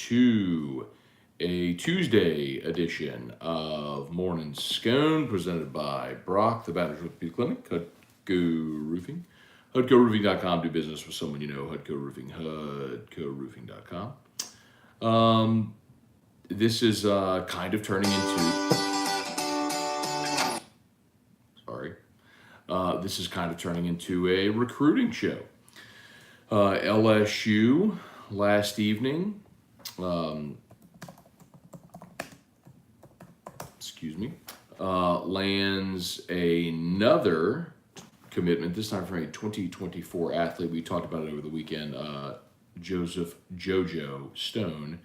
to a Tuesday edition of Morning Scone, presented by Brock, the Baton Rouge Orthopedic Clinic, Hudco Roofing. HudcoRoofing.com, do business with someone you know, Hudco Roofing, HudcoRoofing.com. This is kind of turning into, this is kind of turning into a recruiting show. LSU last evening, lands another commitment, this time from a 2024 athlete. We talked about it over the weekend, Joseph Jojo Scone,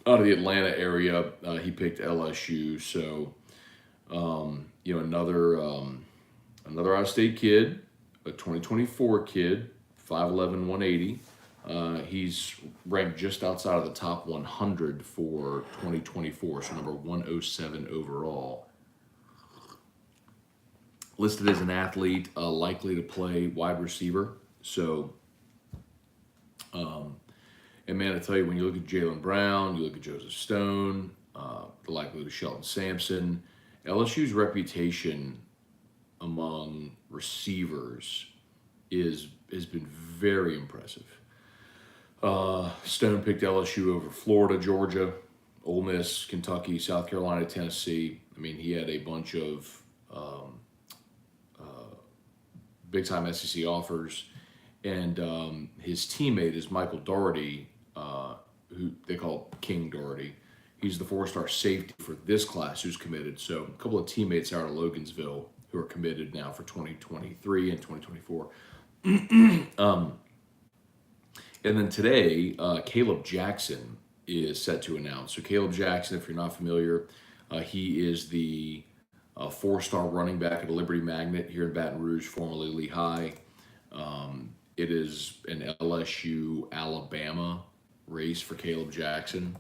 out of the Atlanta area. He picked LSU, so another out-of-state kid, a 2024 kid, 5'11", 180. He's ranked just outside of the top 100 for 2024, so number 107 overall. Listed as an athlete, likely to play wide receiver. So, and man, I tell you, when you look at Jaylen Brown, you look at Joseph Scone, the likelihood of Shelton Sampson, LSU's reputation among receivers has been very impressive. Scone picked LSU over Florida, Georgia, Ole Miss, Kentucky, South Carolina, Tennessee. I mean, he had a bunch of big-time SEC offers, and his teammate is Michael Doherty, who they call King Doherty. He's the four-star safety for this class who's committed. So a couple of teammates out of Logan'sville who are committed now for 2023 and 2024. And then today, Kaleb Jackson is set to announce. So Kaleb Jackson, if you're not familiar, he is the four-star running back at the Liberty Magnet here in Baton Rouge, formerly Lehigh. It is an LSU-Alabama race for Kaleb Jackson.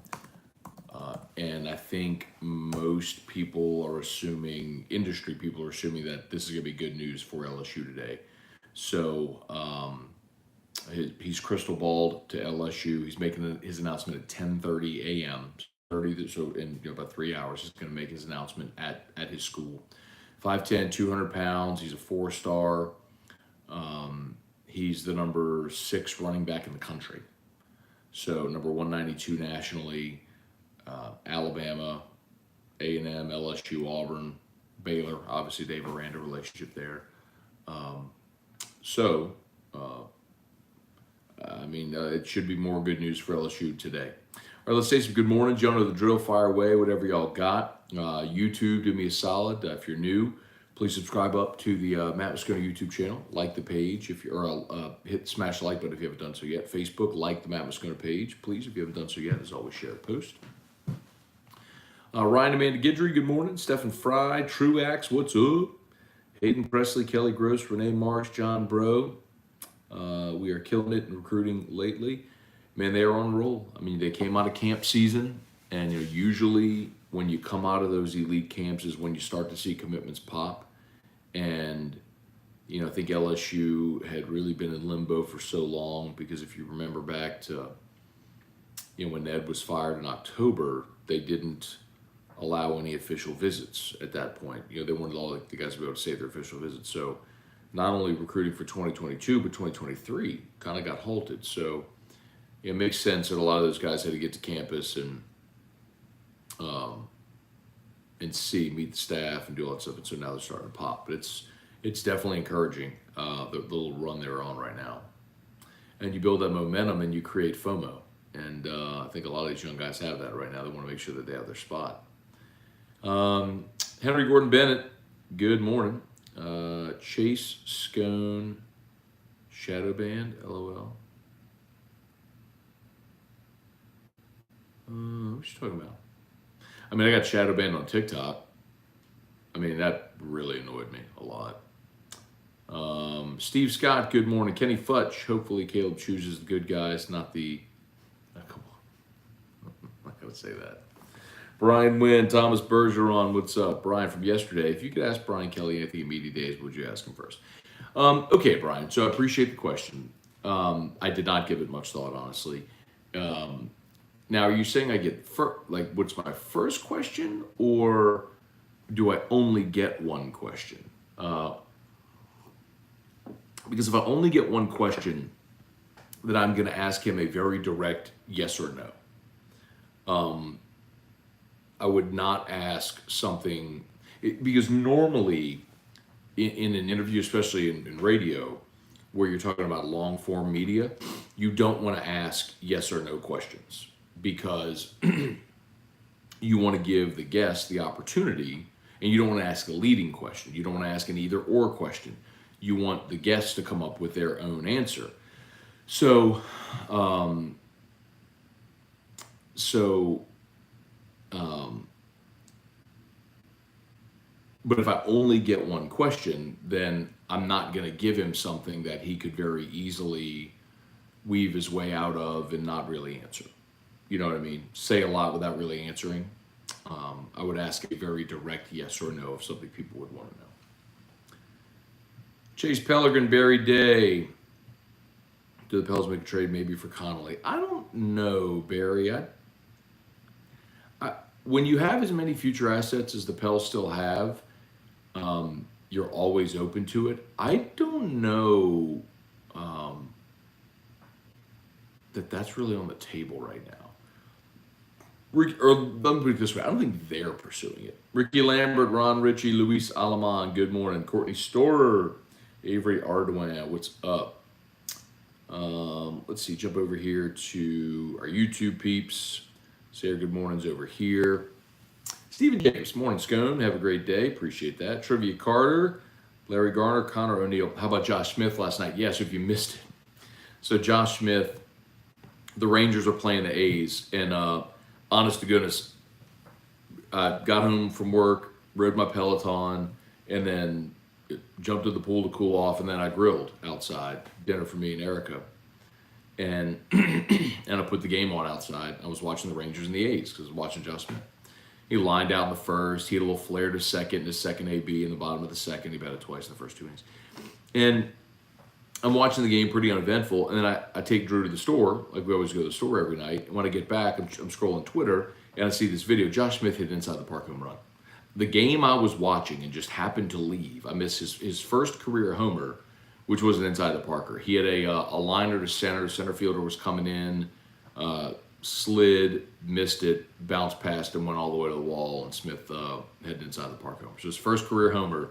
And I think most people are assuming, industry people are assuming that this is going to be good news for LSU today. So he's crystal balled to LSU. He's making his announcement at 10:30 a.m. So in about 3 hours, he's going to make his announcement at his school. 5'10", 200 pounds. He's a four-star. He's the number 6 running back in the country. So number 192 nationally. Alabama, A&M, LSU, Auburn, Baylor. Obviously, Dave Aranda relationship there. It should be more good news for LSU today. All right, let's say some good morning. Jonah, the drill, fire away, whatever y'all got. YouTube, do me a solid. If you're new, please subscribe up to the Matt Moscona YouTube channel. Like the page, smash the like button if you haven't done so yet. Facebook, like the Matt Moscona page, please, if you haven't done so yet. As always, share a post. Ryan Amanda Guidry, good morning. Stephen Fry, Truax, what's up? Hayden Presley, Kelly Gross, Renee Marsh, John Bro. We are killing it in recruiting lately. Man, they are on a roll. I mean, they came out of camp season, and usually when you come out of those elite camps is when you start to see commitments pop. And I think LSU had really been in limbo for so long because if you remember back to when Ned was fired in October, they didn't allow any official visits at that point. They wanted all the guys to be able to say their official visits. So not only recruiting for 2022, but 2023 kind of got halted. So it makes sense that a lot of those guys had to get to campus and meet the staff and do all that stuff. And so now they're starting to pop. But it's definitely encouraging, the little run they're on right now. And you build that momentum and you create FOMO. And I think a lot of these young guys have that right now. They want to make sure that they have their spot. Henry Gordon Bennett, good morning. Chase Scone, Shadow Band, LOL. What you talking about? I mean, I got Shadow Band on TikTok. I mean, that really annoyed me a lot. Steve Scott, good morning. Kenny Futch, hopefully Kaleb chooses the good guys, not the... come on. I'm not going to say that. Brian Wynn, Thomas Bergeron, what's up? Brian from yesterday. If you could ask Brian Kelly anything in media days, would you ask him first? Okay, Brian, so I appreciate the question. I did not give it much thought, honestly. Now, are you saying I get like what's my first question, or do I only get one question? Because if I only get one question, then I'm going to ask him a very direct yes or no. I would not ask something because normally in an interview, especially in radio, where you're talking about long form media, you don't want to ask yes or no questions because you want to give the guest the opportunity, and you don't want to ask a leading question. You don't want to ask an either or question. You want the guest to come up with their own answer. So, um, so, but if I only get one question, then I'm not going to give him something that he could very easily weave his way out of and not really answer. You know what I mean? Say a lot without really answering. I would ask a very direct yes or no of something people would want to know. Chase Pellegrin, Barry Day. Do the Pels make a trade maybe for Connolly? I don't know, Barry. When you have as many future assets as the Pels still have, you're always open to it. I don't know that's really on the table right now. Or let me put it this way, I don't think they're pursuing it. Ricky Lambert, Ron Ritchie, Luis Alaman, good morning. Courtney Storer, Avery Ardoin, what's up? Let's see, jump over here to our YouTube peeps. Say our good mornings over here. Stephen James, morning Scone, have a great day, appreciate that. Trivia Carter, Larry Garner, Connor O'Neill. How about Josh Smith last night? Yes, if you missed it. So Josh Smith, the Rangers are playing the A's, and honest to goodness, I got home from work, rode my Peloton, and then jumped to the pool to cool off, and then I grilled outside, dinner for me and Erica. And and I put the game on outside. I was watching the Rangers and the A's because I was watching Josh Smith. He lined out in the first. He had a little flare to second, in his second AB in the bottom of the second. He batted twice in the first 2 innings. And I'm watching the game pretty uneventful, and then I take Drew to the store, like we always go to the store every night. And when I get back, I'm scrolling Twitter, and I see this video. Josh Smith hit inside the park home run. The game I was watching and just happened to leave. I missed his first career homer, which was an inside the parker. He had a liner to center. The center fielder was coming in, slid, missed it, bounced past him, went all the way to the wall, and Smith had an inside the park homer. So his first career homer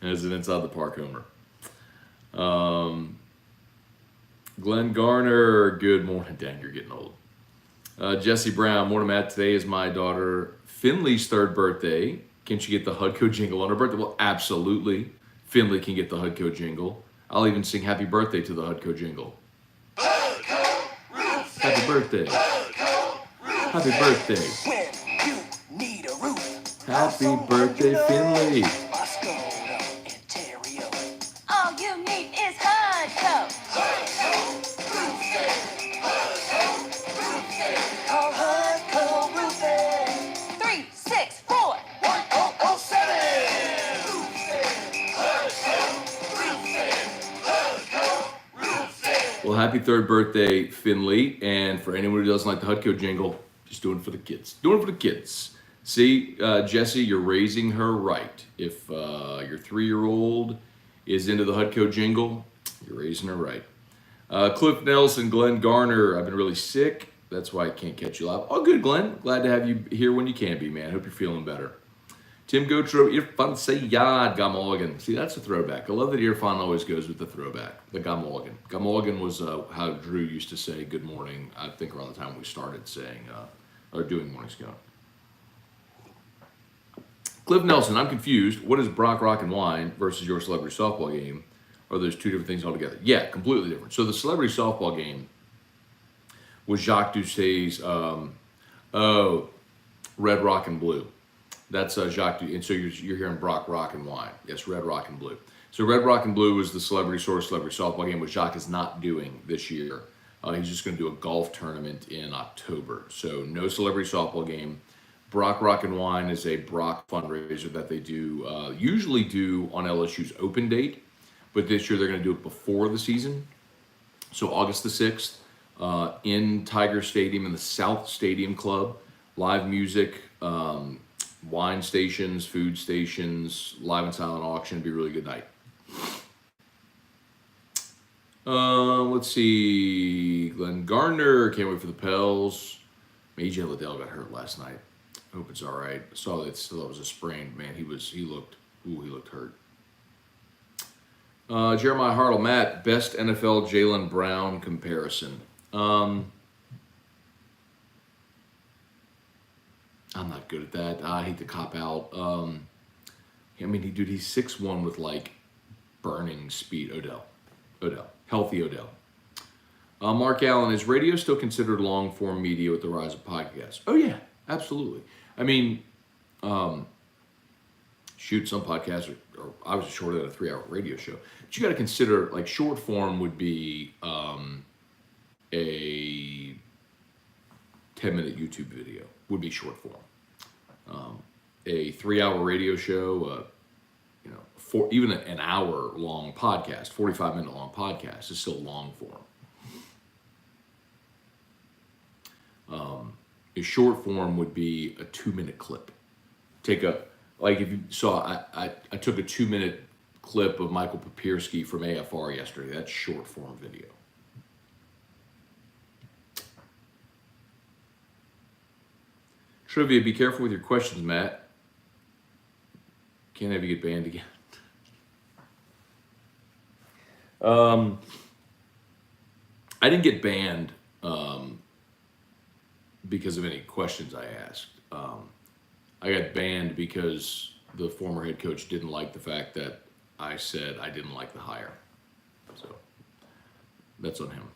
as an inside the park homer. Glenn Garner, good morning. Dang, you're getting old. Jesse Brown, morning, Matt. Today is my daughter Finley's 3rd birthday. Can she get the Hudco jingle on her birthday? Well, absolutely. Finley can get the Hudco jingle. I'll even sing happy birthday to the Hudco jingle. Hudco, happy birthday. Hudco, happy birthday. When you need a roof. Happy birthday, Finley. All you need is Hudco. Hudco Roofing. Hudco Roofing. Call Hudco Roofing. 364-1007. Roofing. Hudco Roofing. Hudco Roofing. Well, happy 3rd birthday, Finley. And for anyone who doesn't like the Hudco jingle, just doing it for the kids. Doing it for the kids. See, Jesse, you're raising her right. If your 3-year-old is into the Hudco jingle, you're raising her right. Cliff Nelson, Glenn Garner, I've been really sick. That's why I can't catch you live. Oh, good, Glenn. Glad to have you here when you can be, man. Hope you're feeling better. Tim Gotro, Irfan Sayyad, Gamolgan. See, that's a throwback. I love that Irfan always goes with the throwback, the Gamolgan. Gamolgan was how Drew used to say good morning, I think around the time we started saying, or doing Morning Scone. Cliff Nelson, I'm confused. What is Brock Rock and Wine versus your celebrity softball game? Are those two different things altogether? Yeah, completely different. So the celebrity softball game was Jacques Doucet's, Red Rock and Blue. That's Jacques Doucet. And so you're hearing Brock Rock and Wine. Yes, Red Rock and Blue. So Red Rock and Blue was the celebrity softball game, which Jacques is not doing this year. He's just going to do a golf tournament in October. So no celebrity softball game. Brock Rock and Wine is a Brock fundraiser that they do, usually do on LSU's open date, but this year they're going to do it before the season. So August the 6th, in Tiger Stadium in the South Stadium Club. Live music, wine stations, food stations, live and silent auction. It'd be a really good night. Let's see. Glenn Gardner, can't wait for the Pels. AJ Liddell got hurt last night. Hope it's all right. Saw that still it was a sprain. Man, he looked hurt. Jeremiah Hartle, Matt, best NFL Jaylen Brown comparison. I'm not good at that. I hate to cop out. I mean, he's 6'1" with like burning speed. Odell, healthy Odell. Mark Allen, is radio still considered long form media with the rise of podcasts? Oh yeah, absolutely. I mean, shoot, some podcasts are obviously shorter than a 3-hour radio show. But you got to consider, like, short form would be a 10-minute YouTube video would be short form. A 3-hour radio show, for even an hour long podcast, 45-minute long podcast is still long form. A short form would be a 2-minute clip. If you saw, I took a 2-minute clip of Michael Papirski from AFR yesterday. That's short form video. Trivia, be careful with your questions, Matt. Can't have you get banned again. I didn't get banned because of any questions I asked. I got banned because the former head coach didn't like the fact that I said I didn't like the hire. So that's on him.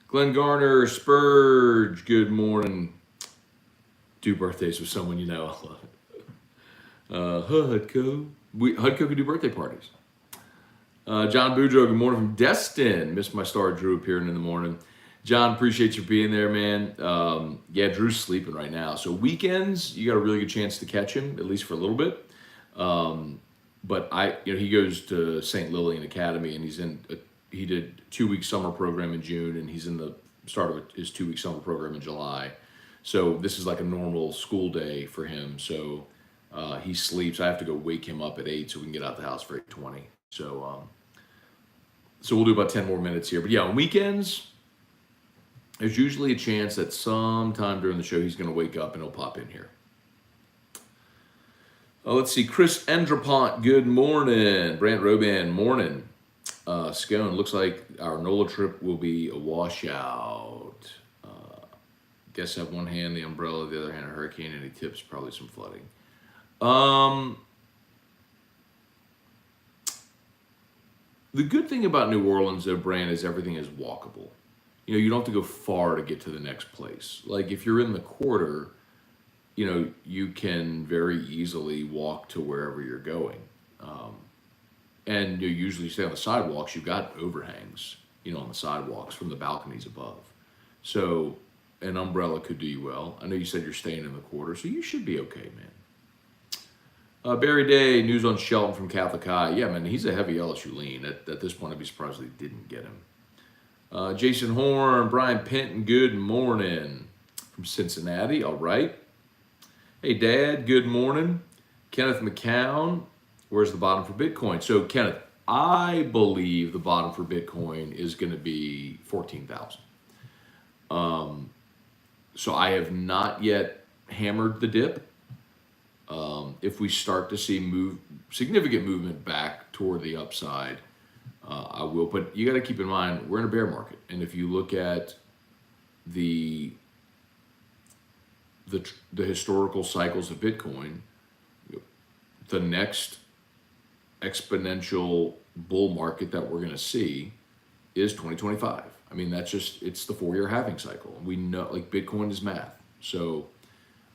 Glenn Garner, Spurge, good morning. Do birthdays with someone you know. I love it. Hudco. Hudco can do birthday parties. John Boudreaux, good morning from Destin. Missed my star Drew appearing in the morning. John, appreciate you being there, man. Yeah, Drew's sleeping right now. So weekends, you got a really good chance to catch him, at least for a little bit. But he goes to St. Lillian Academy, and he did 2-week summer program in June, and he's in the start of his 2-week summer program in July. So this is like a normal school day for him. So he sleeps. I have to go wake him up at 8 so we can get out the house for 8:20. So we'll do about 10 more minutes here. But yeah, on weekends, there's usually a chance that sometime during the show he's going to wake up and he'll pop in here. Let's see. Chris Endrapont, good morning. Brant Roban, morning. Scone, looks like our NOLA trip will be a washout. Guess have one hand the umbrella, the other hand a hurricane, any tips? Probably some flooding. The good thing about New Orleans, though, Brand, is everything is walkable. You don't have to go far to get to the next place. Like, if you're in the quarter, you can very easily walk to wherever you're going. And you usually stay on the sidewalks. You've got overhangs, on the sidewalks from the balconies above. So an umbrella could do you well. I know you said you're staying in the quarter, so you should be okay, man. Barry Day, news on Shelton from Catholic High. Yeah, man, he's a heavy LSU lean. At this point, I'd be surprised they didn't get him. Jason Horn, Brian Penton, good morning from Cincinnati. All right. Hey, Dad, good morning. Kenneth McCown, where's the bottom for Bitcoin? So, Kenneth, I believe the bottom for Bitcoin is going to be 14,000. So I have not yet hammered the dip. If we start to see significant movement back toward the upside, I will. But you got to keep in mind, we're in a bear market. And if you look at the historical cycles of Bitcoin, the next exponential bull market that we're going to see is 2025. I mean, it's the 4-year halving cycle. And we know, like, Bitcoin is math. So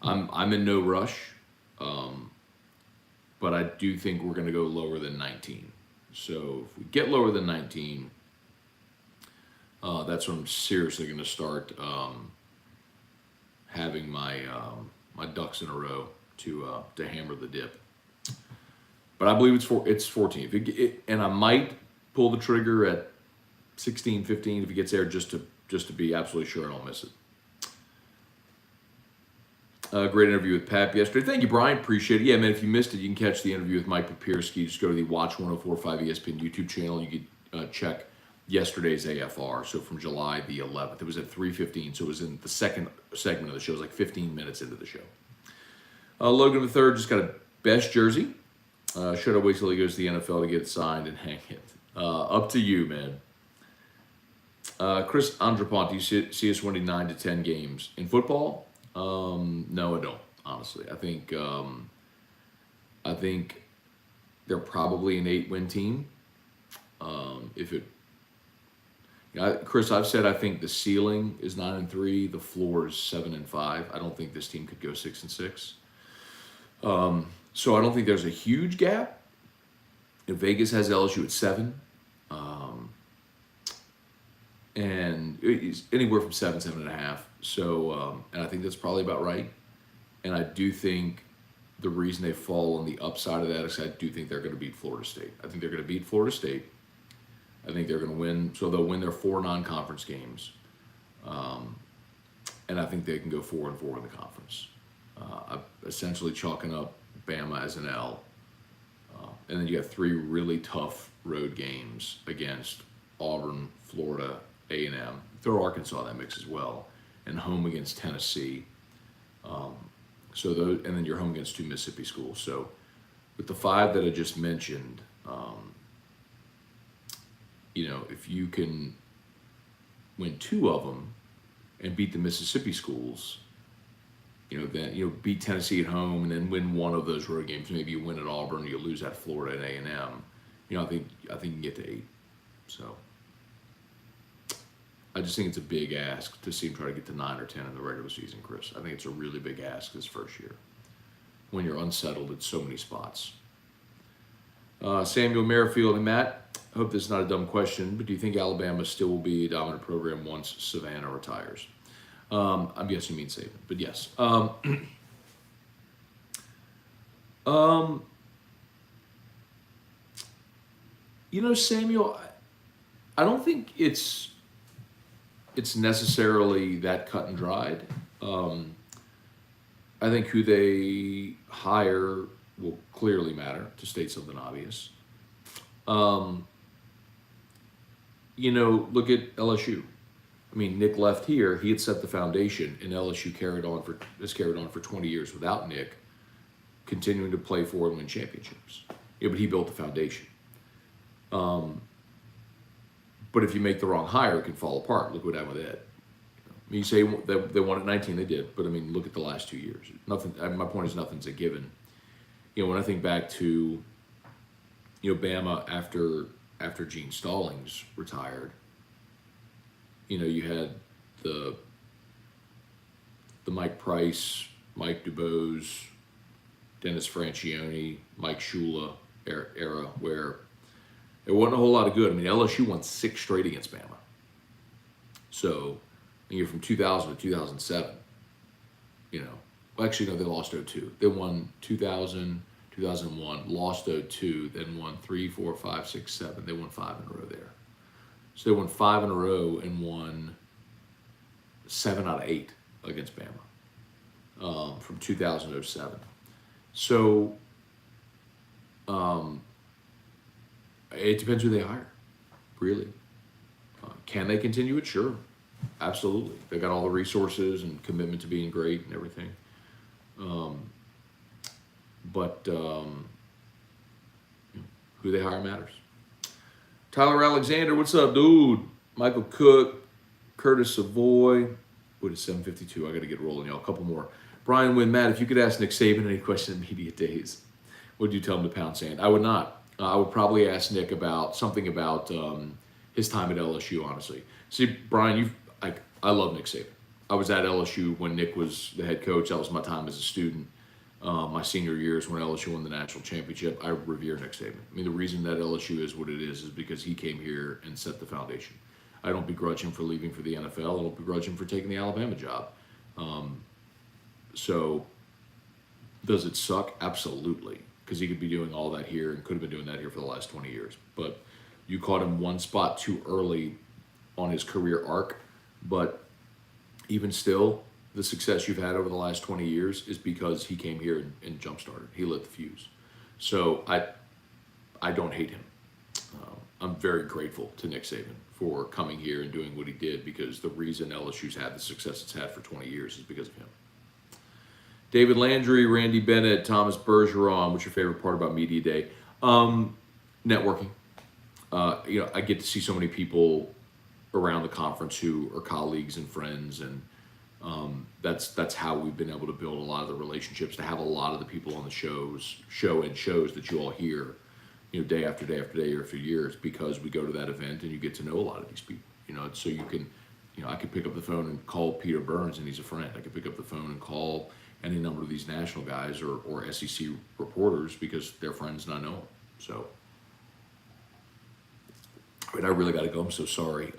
I'm in no rush. But I do think we're going to go lower than 19. So if we get lower than 19, that's when I'm seriously going to start having my ducks in a row to hammer the dip. But I believe it's 14. And I might pull the trigger at 16, 15 if he gets there, just to be absolutely sure I don't miss it. Great interview with Pap yesterday. Thank you, Brian. Appreciate it. Yeah, man, if you missed it, you can catch the interview with Mike Papirski. Just go to the Watch 104.5 ESPN YouTube channel. You can check yesterday's AFR. So from July the 11th. It was at 3:15, so it was in the second segment of the show. It was like 15 minutes into the show. Logan III just got a best jersey. Should I wait till he goes to the NFL to get it signed and hang it? Up to you, man. Chris Andrapont, do you see us winning 9 to 10 games in football? No, I don't. Honestly, I think they're probably an 8-win team. Chris, I've said I think the ceiling is 9-3, the floor is 7-5. I don't think this team could go 6-6. So I don't think there's a huge gap. Vegas has LSU at 7. And it's anywhere from 7.5. So, and I think that's probably about right. And I do think the reason they fall on the upside of that is I do think they're going to beat Florida State. I think they're going to beat Florida State. I think they're going to win. So they'll win their 4 non-conference games. And I think they can go 4-4 in the conference. I'm essentially chalking up Bama as an L. And then you have 3 really tough road games against Auburn, Florida, A&M. Throw Arkansas in that mix as well. And home against Tennessee. So those, and then you're home against 2 Mississippi schools. So with the 5 that I just mentioned, if you can win 2 of them and beat the Mississippi schools, then beat Tennessee at home and then win 1 of those road games. Maybe you win at Auburn, you lose at Florida and A&M. I think you can get to 8. So I just think it's a big ask to see him try to get to 9 or 10 in the regular season, Chris. I think it's a really big ask this first year when you're unsettled at so many spots. Samuel Merrifield and Matt, I hope this is not a dumb question, but do you think Alabama still will be a dominant program once Savannah retires? I'm guessing you mean Saban, but yes. Samuel, I don't think it's necessarily that cut and dried. I think who they hire will clearly matter, to state something obvious. Look at LSU. I mean, Nick left here. He had set the foundation, and LSU has carried on for 20 years without Nick, continuing to play for and win championships. Yeah, but he built the foundation. But if you make the wrong hire, it can fall apart. Look what happened with Ed. You say that they won at 19, they did. But, look at the last 2 years. Nothing. My point is nothing's a given. When I think back to, Bama after Gene Stallings retired, you had the Mike Price, Mike DuBose, Dennis Franchione, Mike Shula era where there wasn't a whole lot of good. LSU won 6 straight against Bama. So, you're from 2000 to 2007. Well, actually, no, they lost 02. They won 2000, 2001, lost 02, then won 3, 4, 5, 6, 7. They won 5 in a row there. So they won 5 in a row and won 7 out of 8 against Bama from 2000 to 07. So it depends who they hire, really. Can they continue it? Sure, absolutely. They got all the resources and commitment to being great and everything. But who they hire matters. Tyler Alexander, what's up, dude? Michael Cook, Curtis Savoy. What is 7:52? I got to get rolling, y'all. A couple more. Brian Wynn, Matt, if you could ask Nick Saban any question in media days, would you tell him to pound sand? I would not. I would probably ask Nick about something about his time at LSU, honestly. See, Brian, I love Nick Saban. I was at LSU when Nick was the head coach. That was my time as a student. My senior years when LSU won the national championship, I revere Nick Saban. The reason that LSU is what it is because he came here and set the foundation. I don't begrudge him for leaving for the NFL. I don't begrudge him for taking the Alabama job. So, does it suck? Absolutely. Because he could be doing all that here and could have been doing that here for the last 20 years. But You caught him one spot too early on his career arc, but even still, the success you've had over the last 20 years is because he came here and jump-started. He lit the fuse. So I don't hate him. I'm very grateful to Nick Saban for coming here and doing what he did, because the reason LSU's had the success it's had for 20 years is because of him. David Landry, Randy Bennett, Thomas Bergeron. What's your favorite part about Media Day? Networking. I get to see so many people around the conference who are colleagues and friends, and that's how we've been able to build a lot of the relationships, to have a lot of the people on the shows that you all hear, day after day after day, year after year, is because we go to that event and you get to know a lot of these people. So you can, I could pick up the phone and call Peter Burns and he's a friend. I could pick up the phone and call any number of these national guys or SEC reporters because they're friends and I know them. So, I really got to go. I'm so sorry.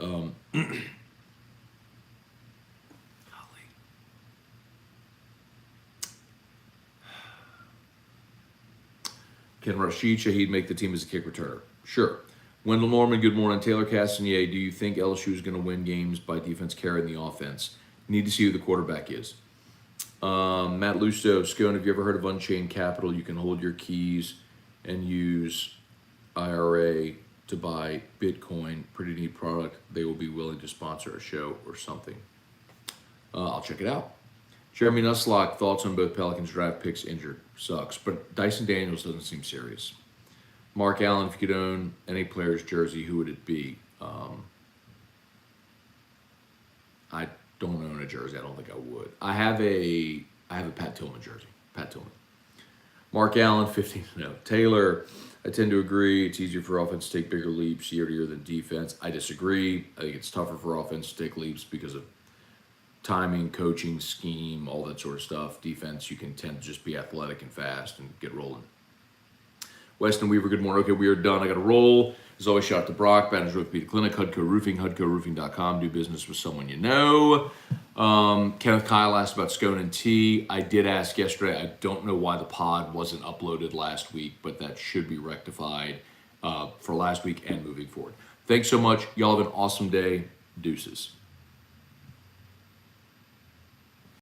Can Rashid Shaheed make the team as a kick returner? Sure. Wendell Norman, good morning. Taylor Castanier, do you think LSU is going to win games by defense carrying the offense? Need to see who the quarterback is. Matt Lusto, Scone, have you ever heard of Unchained Capital? You can hold your keys and use IRA to buy Bitcoin. Pretty neat product. They will be willing to sponsor a show or something. I'll check it out. Jeremy Nuslock, thoughts on both Pelicans draft picks injured? Sucks. But Dyson Daniels doesn't seem serious. Mark Allen, if you could own any player's jersey, who would it be? I don't own a jersey. I don't think I would. I have a Pat Tillman jersey. Pat Tillman. Mark Allen, 15-0. Taylor, I tend to agree. It's easier for offense to take bigger leaps year to year than defense. I disagree. I think it's tougher for offense to take leaps because of timing, coaching, scheme, all that sort of stuff. Defense, you can tend to just be athletic and fast and get rolling. Weston Weaver, good morning. Okay, we are done. I got to roll. As always, shout out to Brock, Banners Roof Peter Clinic, Hudco Roofing, HudcoRoofing.com. Do business with someone you know. Kenneth Kyle asked about Scone and T. I did ask yesterday. I don't know why the pod wasn't uploaded last week, but that should be rectified for last week and moving forward. Thanks so much. Y'all have an awesome day. Deuces.